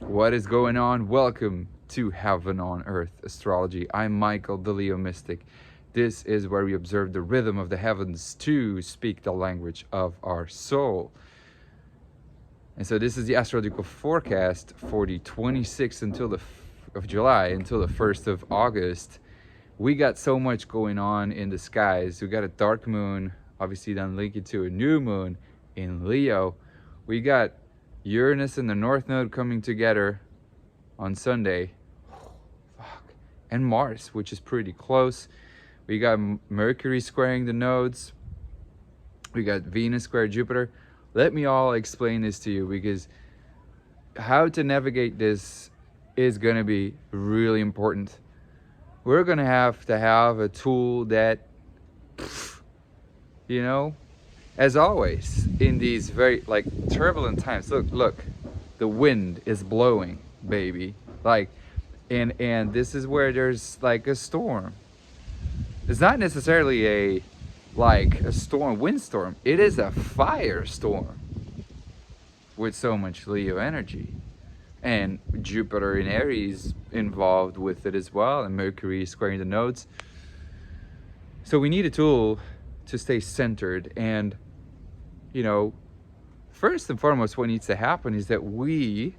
What is going on? Welcome to Heaven on Earth Astrology. I'm Michael, the Leo Mystic. This is where we observe the rhythm of the heavens to speak the language of our soul. And so this is the astrological forecast for the 26th of July until the 1st of August. We got so much going on in the skies. We got a dark moon, obviously then linked to a new moon in Leo. We got Uranus and the North Node coming together on Sunday. And Mars, which is pretty close. We got Mercury squaring the nodes. We got Venus square Jupiter. Let me all explain this to you, because how to navigate this is going to be really important. We're going to have a tool that, you know, as always, in these very turbulent times, look, the wind is blowing, baby. And this is where there's like a storm. It's not necessarily a storm, windstorm. It is a firestorm with so much Leo energy. And Jupiter in Aries involved with it as well, and Mercury squaring the nodes. So we need a tool to stay centered. And, you know, first and foremost, what needs to happen is that we,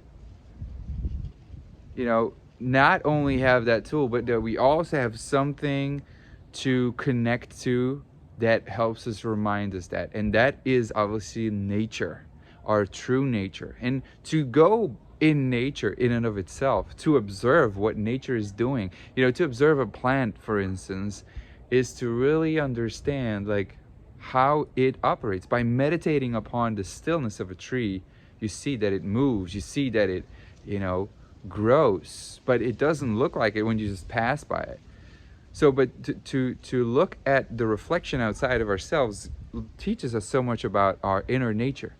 not only have that tool, but that we also have something to connect to that helps us remind us that. And that is obviously nature, our true nature. And to go in nature in and of itself, to observe what nature is doing, to observe a plant, for instance, is to really understand how it operates. By meditating upon the stillness of a tree, you see that it moves, you see that it, grows, but it doesn't look like it when you just pass by it. So, but to look at the reflection outside of ourselves teaches us so much about our inner nature.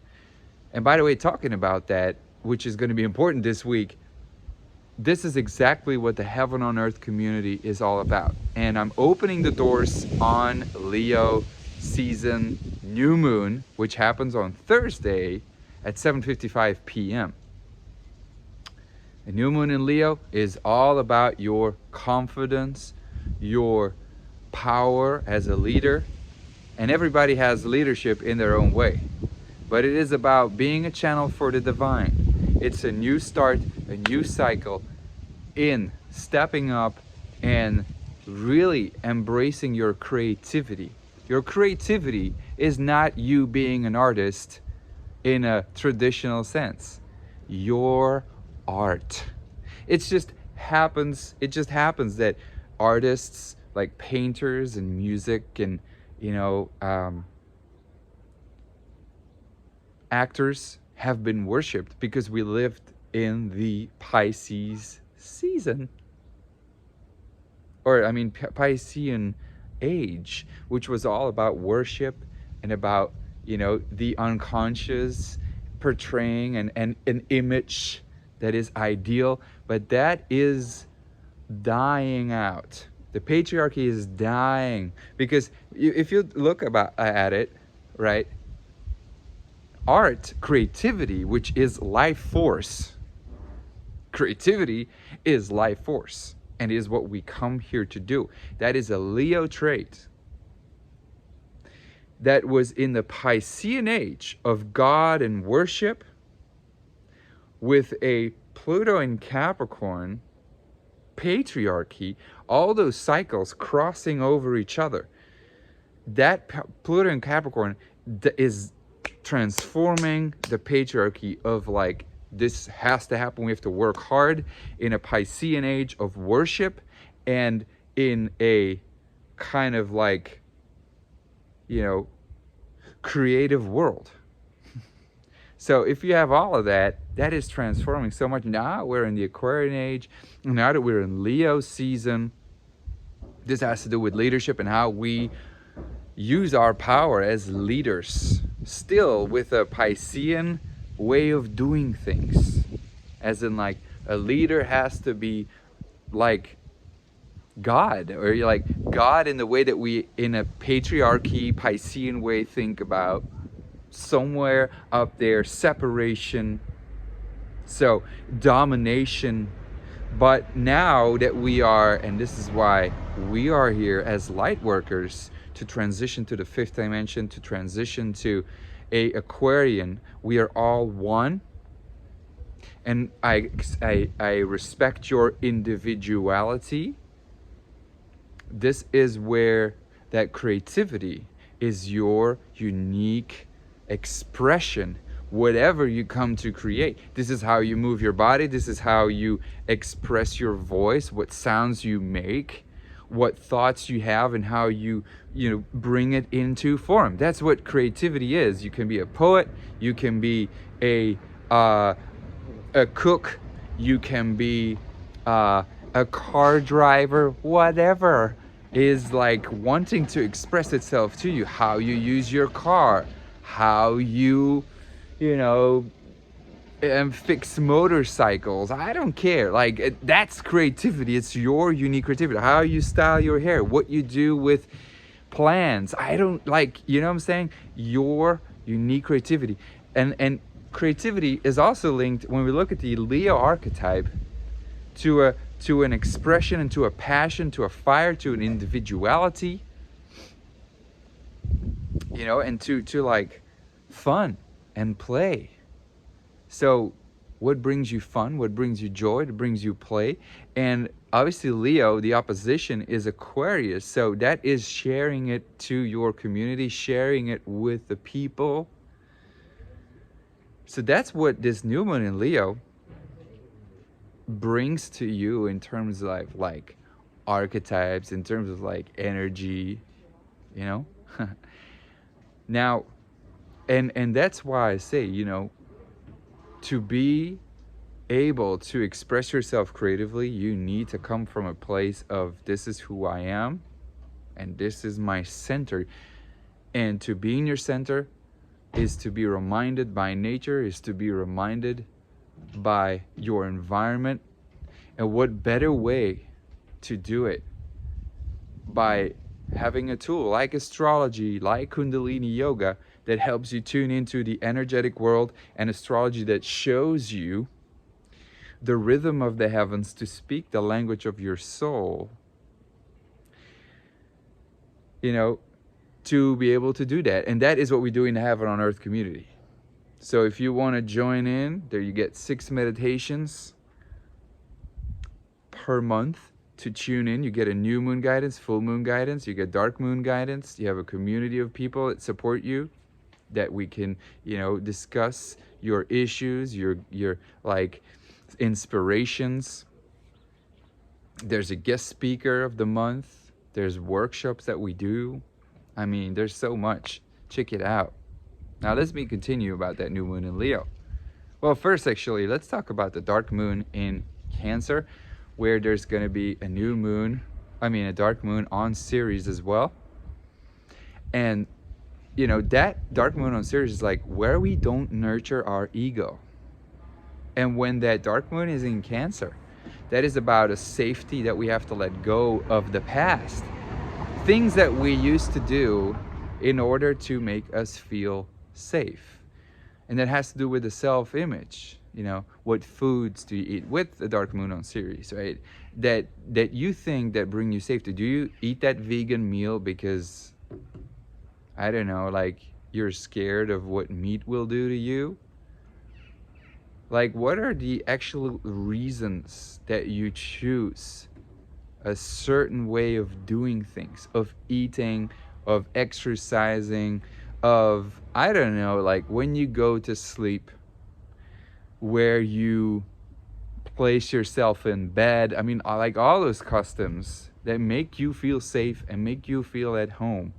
And by the way, talking about that, which is going to be important this week, this is exactly what the Heaven on Earth community is all about. And I'm opening the doors on Leo season new moon, which happens on Thursday at 7:55 p.m. A new moon in Leo is all about your confidence, your power as a leader. And everybody has leadership in their own way. But it is about being a channel for the divine. It's a new start, a new cycle in stepping up and really embracing your creativity. Your creativity is not you being an artist in a traditional sense. Your art. It just happens that artists like painters and music and actors have been worshipped because we lived in the Pisces season, or Piscean age, which was all about worship and about the unconscious portraying an image that is ideal. But that is dying out. The patriarchy is dying, because if you look at it, right, art, creativity, which is life force, creativity is life force and is what we come here to do. That is a Leo trait that was in the Piscean age of God and worship, with a Pluto in Capricorn, patriarchy, all those cycles crossing over each other. That Pluto in Capricorn is transforming the patriarchy of this has to happen. We have to work hard in a Piscean age of worship and in a kind of creative world. So if you have all of that, that is transforming so much. Now we're in the Aquarian age. Now that we're in Leo season, this has to do with leadership and how we use our power as leaders, still with a Piscean way of doing things. As in a leader has to be like God, or God in the way that we in a patriarchy Piscean way think about. Somewhere up there, separation, So domination. But now that we are, and this is why we are here as light workers, to transition to the fifth dimension, to transition to a Aquarian, we are all one. And I respect your individuality. This is where that creativity is your unique expression. Whatever you come to create, this is how you move your body, this is how you express your voice, what sounds you make, what thoughts you have, and how you bring it into form. That's what creativity is. You can be a poet, you can be a cook, you can be a car driver, whatever is like wanting to express itself to you. How you use your car, how you fix motorcycles. I don't care. Like, that's creativity. It's your unique creativity. How you style your hair, what you do with plants. I don't like, you know what I'm saying? Your unique creativity. And creativity is also linked, when we look at the Leo archetype, to an expression and to a passion, to a fire, to an individuality, and to like fun and play. So what brings you fun? What brings you joy? What brings you play? And obviously Leo, the opposition, is Aquarius. So that is sharing it to your community, sharing it with the people. So that's what this new moon in Leo brings to you in terms of like archetypes, in terms of like energy, Now, and that's why I say, to be able to express yourself creatively, you need to come from a place of, this is who I am and this is my center. And to be in your center is to be reminded by nature, is to be reminded by your environment. And what better way to do it by having a tool like astrology, like Kundalini yoga, that helps you tune into the energetic world, and astrology that shows you the rhythm of the heavens to speak the language of your soul, to be able to do that. And that is what we do in the Heaven on Earth community. So if you want to join in, there you get 6 meditations per month to tune in. You get a new moon guidance, full moon guidance, you get dark moon guidance, you have a community of people that support you, that we can, discuss your issues, your like inspirations. There's a guest speaker of the month. There's workshops that we do. I mean, there's so much. Check it out. Now let me continue about that new moon in Leo. Well, first, actually, let's talk about the dark moon in Cancer, where there's going to be a new moon, a dark moon on Ceres as well. And that dark moon on Ceres is like where we don't nurture our ego. And when that dark moon is in Cancer, that is about a safety that we have to let go of the past. Things that we used to do in order to make us feel safe. And that has to do with the self-image. What foods do you eat with the dark moon on Ceres, right? That you think that bring you safety. Do you eat that vegan meal because, I don't know, like you're scared of what meat will do to you? Like, what are the actual reasons that you choose a certain way of doing things, of eating, of exercising, of, I don't know, like when you go to sleep, where you place yourself in bed. Like all those customs that make you feel safe and make you feel at home.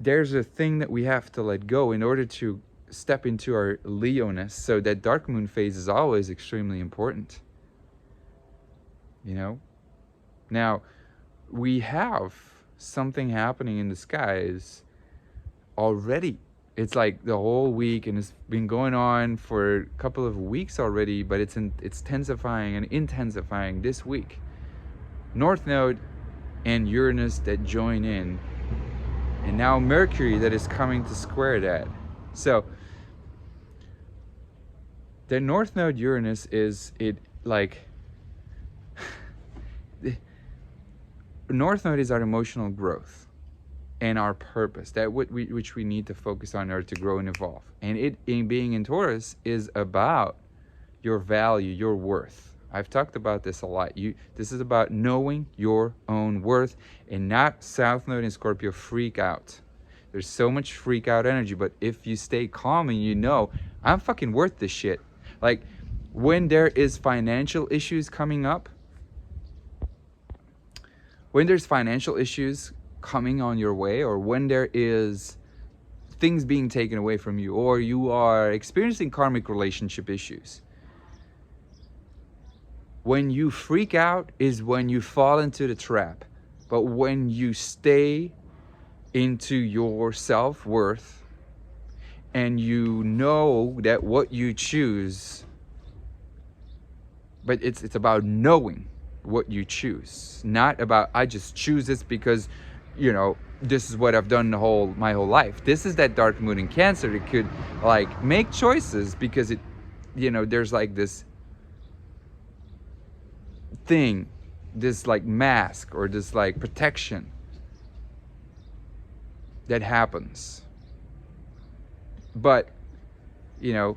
There's a thing that we have to let go in order to step into our Leo-ness. So that dark moon phase is always extremely important. Now, we have something happening in the skies already. It's like the whole week, and it's been going on for a couple of weeks already, but it's intensifying and intensifying this week. North Node and Uranus that join in, and now Mercury that is coming to square that. So The North Node Uranus is like the North Node is our emotional growth and our purpose, which we need to focus on in order to grow and evolve. And it, in being in Taurus, is about your value, your worth. I've talked about this a lot. This is about knowing your own worth, and not South Node in Scorpio freak out. There's so much freak out energy, but if you stay calm and you know, I'm fucking worth this shit. Like, when there is financial issues coming up, when there's financial issues coming on your way, or when there is things being taken away from you, or you are experiencing karmic relationship issues, when you freak out is when you fall into the trap. But when you stay into your self-worth and you know that what you choose, but it's about knowing what you choose, not about I just choose this because, you know, this is what I've done my whole life. This is that dark moon in Cancer. It could like make choices because it, you know, there's like this thing, this like mask or this like protection that happens. But, you know,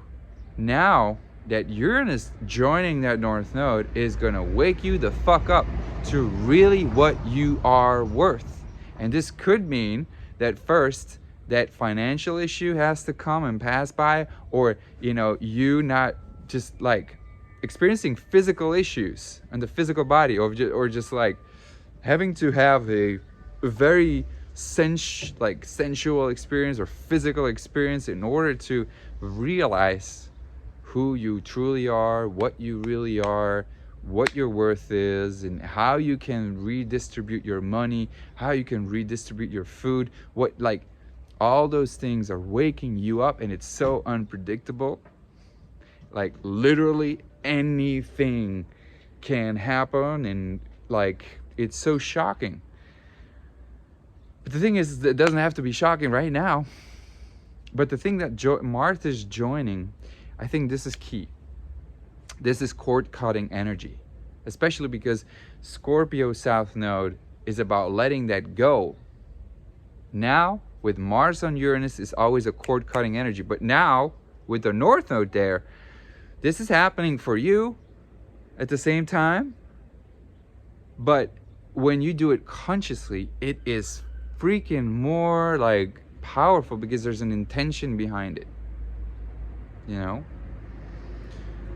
now that Uranus joining that North Node is going to wake you the fuck up to really what you are worth. And this could mean that first, that financial issue has to come and pass by, or, you know, you not just like experiencing physical issues in the physical body, or just like having to have a very sensual experience or physical experience in order to realize who you truly are, what you really are, what your worth is, and how you can redistribute your money, how you can redistribute your food, what, like, all those things are waking you up. And it's so unpredictable. Like, literally anything can happen, and like, it's so shocking. But the thing is, it doesn't have to be shocking right now. But the thing that Mars is joining, I think this is key. This is cord-cutting energy, especially because Scorpio South Node is about letting that go. Now, with Mars on Uranus, is always a cord-cutting energy. But now, with the North Node there, this is happening for you at the same time. But when you do it consciously, it is freaking more like powerful because there's an intention behind it, you know?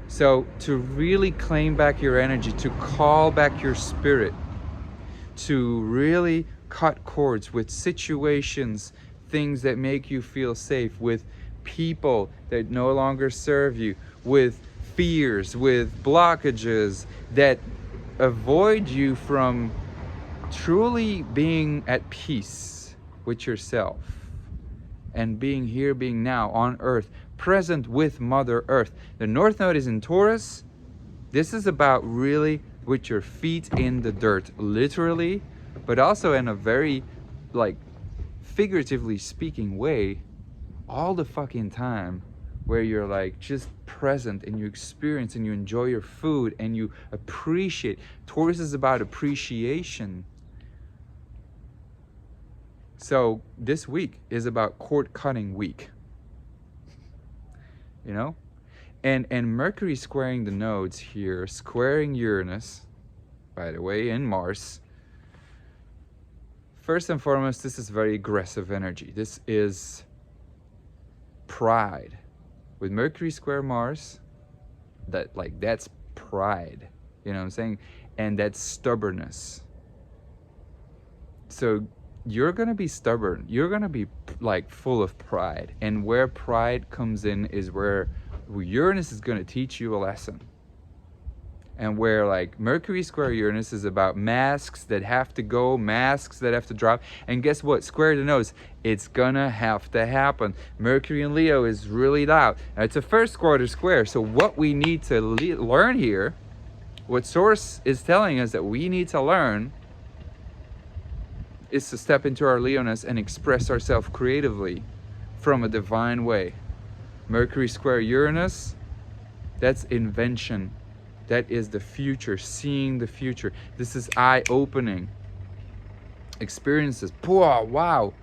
So to really claim back your energy, to call back your spirit, to really cut cords with situations, things that make you feel safe, with people that no longer serve you, with fears, with blockages that avoid you from truly being at peace with yourself and being here, being now on Earth, present with Mother Earth. The North Node is in Taurus. This is about really with your feet in the dirt, literally, but also in a very, like, figuratively speaking way, all the fucking time, where you're like just present and you experience and you enjoy your food and you appreciate. Taurus is about appreciation. So this week is about cord cutting week, you know? And Mercury squaring the nodes here, squaring Uranus, by the way, and Mars. First and foremost, this is very aggressive energy. This is pride. With Mercury square Mars, that's pride, you know what I'm saying? And that's stubbornness. So you're gonna be stubborn. You're gonna be like full of pride. And where pride comes in is where Uranus is gonna teach you a lesson. And where like Mercury square Uranus is about masks that have to go, masks that have to drop. And guess what? Square the nose. It's gonna have to happen. Mercury in Leo is really loud. Now, it's a first quarter square. So what we need to learn here, what Source is telling us that we need to learn, is to step into our Leoness and express ourselves creatively from a divine way. Mercury square Uranus, That's invention. That is the future, seeing the future. This is eye-opening experiences. Wow.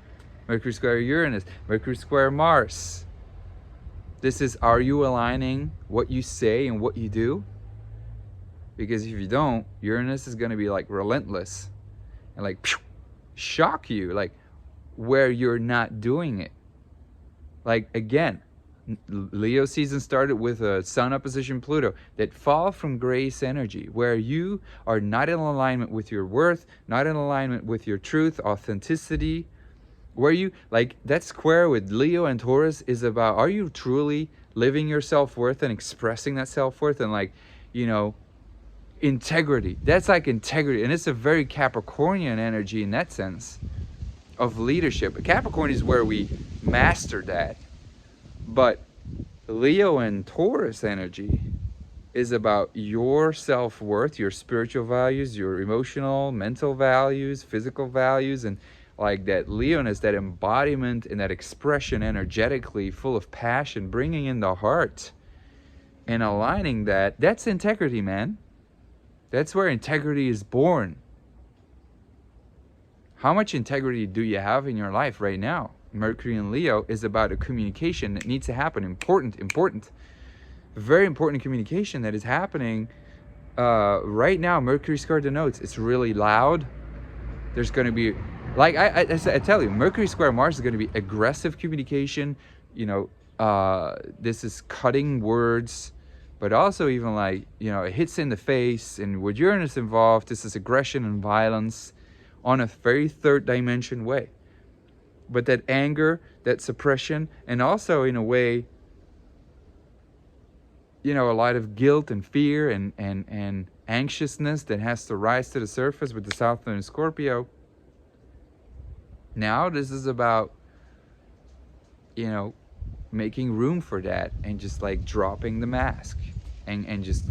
Mercury square Uranus, Mercury square Mars. This is, are you aligning what you say and what you do? Because if you don't, Uranus is going to be like relentless and like shock you, like where you're not doing it. Like again, Leo season started with a Sun opposition Pluto, that fall from grace energy, where you are not in alignment with your worth, not in alignment with your truth, authenticity, where you, like that square with Leo and Taurus is about, are you truly living your self-worth and expressing that self-worth and like, you know, integrity. That's like integrity, and it's a very Capricornian energy in that sense of leadership. Capricorn is where we master that. But Leo and Taurus energy is about your self-worth, your spiritual values, your emotional, mental values, physical values, and like that Leoness, that embodiment and that expression energetically full of passion, bringing in the heart and aligning that. That's integrity, man. That's where integrity is born. How much integrity do you have in your life right now? Mercury in Leo is about a communication that needs to happen. Important. Very important communication that is happening right now. Mercury square denotes it's really loud. There's going to be, like I tell you, Mercury square Mars is going to be aggressive communication. You know, this is cutting words, but also even like, you know, it hits in the face. And with Uranus involved, this is aggression and violence on a very third dimension way. But that anger, that suppression, and also in a way, you know, a lot of guilt and fear and anxiousness that has to rise to the surface with the South Node in Scorpio. Now this is about, you know, making room for that and just like dropping the mask and just,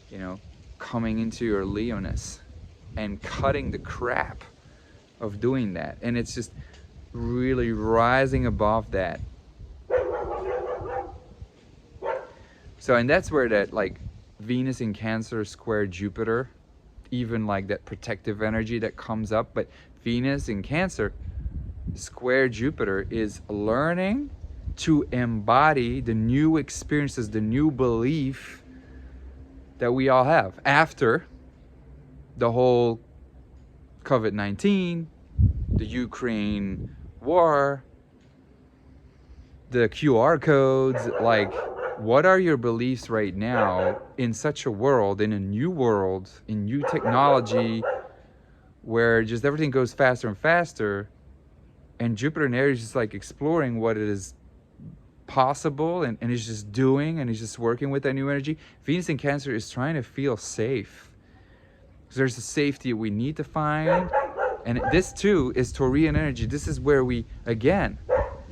you know, coming into your Leoness and cutting the crap of doing that. And it's just really rising above that. So, and that's where that like Venus in Cancer square Jupiter, even like that protective energy that comes up. But Venus in Cancer square Jupiter is learning to embody the new experiences, the new belief that we all have after the whole COVID-19, the Ukraine war, the QR codes. Like, what are your beliefs right now in such a world, in a new world, in new technology, where just everything goes faster and faster, and Jupiter in Aries is just like exploring what it is possible, and he's just doing, and he's just working with that new energy. Venus in Cancer is trying to feel safe. So there's a safety we need to find. And this too is Taurian energy. This is where we, again,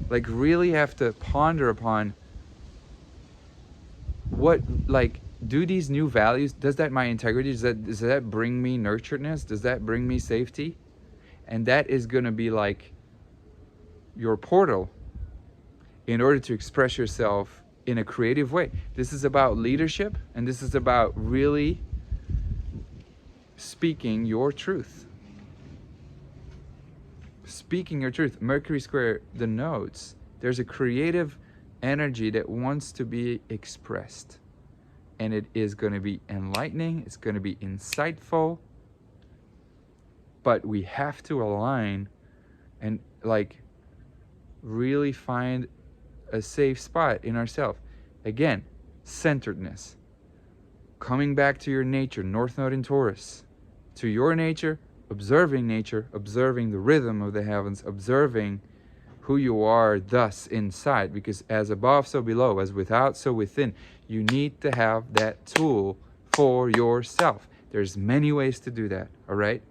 like really have to ponder upon what, like, do these new values, does that my integrity, does that bring me nurturedness? Does that bring me safety? And that is going to be like your portal in order to express yourself in a creative way. This is about leadership, and this is about really speaking your truth. Speaking your truth. Mercury square the nodes. There's a creative energy that wants to be expressed, and it is going to be enlightening, it's going to be insightful, but we have to align and like really find a safe spot in ourselves. Again, centeredness, coming back to your nature, North Node in Taurus, to your nature, observing the rhythm of the heavens, observing who you are thus inside, because as above, so below, as without, so within. You need to have that tool for yourself. There's many ways to do that, all right?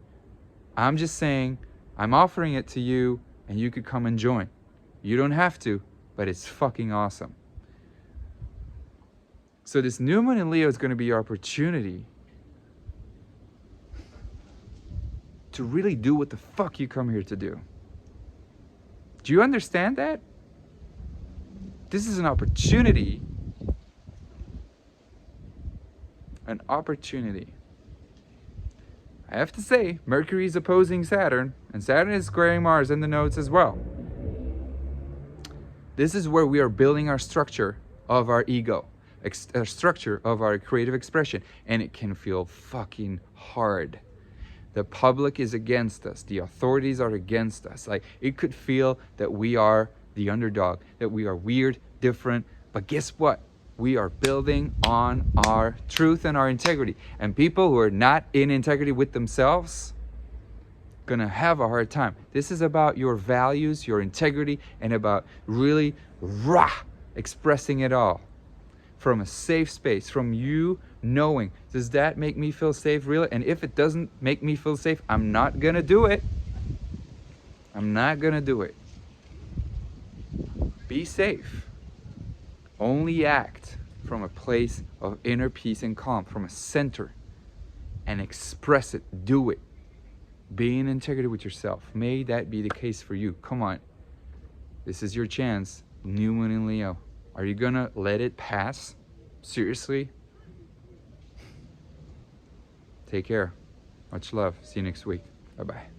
I'm just saying, I'm offering it to you, and you could come and join. You don't have to, but it's fucking awesome. So this new moon in Leo is going to be your opportunity to really do what the fuck you come here to do. Do you understand that? This is an opportunity an opportunity. I have to say, Mercury is opposing Saturn, and Saturn is squaring Mars in the notes as well. This is where we are building our structure of our ego, a structure of our creative expression, and it can feel fucking hard. The public is against us. The authorities are against us. Like, it could feel that we are the underdog, that we are weird, different, but guess what? We are building on our truth and our integrity. And people who are not in integrity with themselves, gonna have a hard time. This is about your values, your integrity, and about really expressing it all from a safe space, from you knowing, does that make me feel safe, really? And if it doesn't make me feel safe, I'm not gonna do it. I'm not gonna do it. Be safe. Only act from a place of inner peace and calm, from a center, and express it. Do it. Be in integrity with yourself. May that be the case for you. Come on. This is your chance. New moon in Leo. Are you gonna let it pass? Seriously? Take care. Much love. See you next week. Bye-bye.